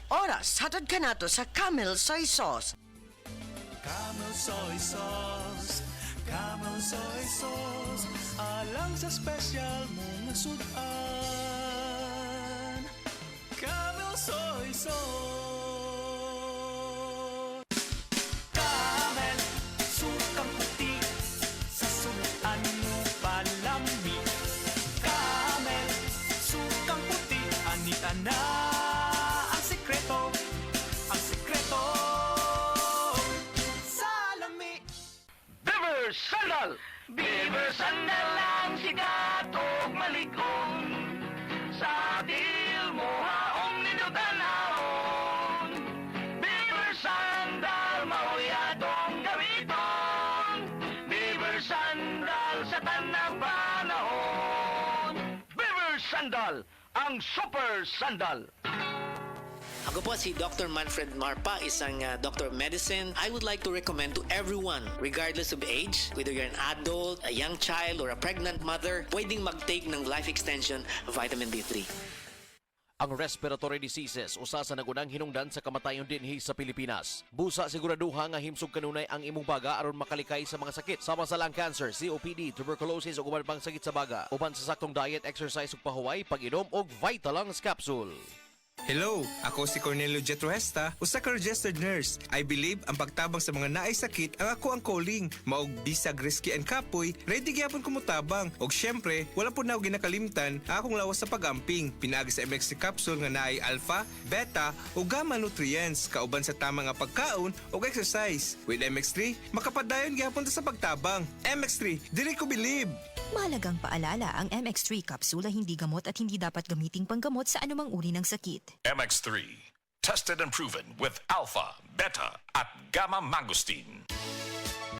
oras hatod ka nato sa Camel Soy Sauce. Camel Soy Sauce, Camel Soy Sauce, alang sa special mong sudan. Camel Soy Sauce. Camel, sukang puti, sa sudan mo palami. Camel, sukang puti, anita na ang sikreto, ang sikreto. Beaver Sandal! Beaver Sandal ang sikat og malig-on. Sa dil mo haong ninuganahon. Beaver Sandal mauyadong gamiton. Beaver Sandal sa tanang panahon. Beaver Sandal, ang super sandal. Ako po si Dr. Manfred Marpa, isang doctor of medicine. I would like to recommend to everyone, regardless of age, whether you're an adult, a young child, or a pregnant mother, pwedeng mag-take ng life extension vitamin D3. Ang respiratory diseases usa sa nagunang hinungdan sa kamatayon dinhi sa Pilipinas. Busa siguraduha nga himsog kanunay ang imong baga aron makalikay sa mga sakit sama sa lung cancer, COPD, tuberculosis ug uban pang sakit sa baga. Uban sa saktong diet, exercise ug pahuway, pag-inom og Vitalungs capsule. Hello, ako si Cornelio Jetruesta, usa ka registered nurse. I believe ang pagtabang sa mga naay sakit ang ako ang calling. Maog bisag risky and kapoy, ready gyapon ko mutabang. Og syempre, wala po na ako ginakalimtan ang akong lawas sa pag-amping. Pinaagi sa MX3 capsule nga naay alpha, beta ug gamma nutrients kauban sa tama nga pagkaon ug exercise. With MX3, makapadayon gyapon ta sa pagtabang. MX3, dili ko believe. Mahalagang paalala, ang MX3 capsule ay hindi gamot at hindi dapat gamiting panggamot sa anumang uri ng sakit. MX3, tested and proven with alpha, beta, at gamma mangosteen.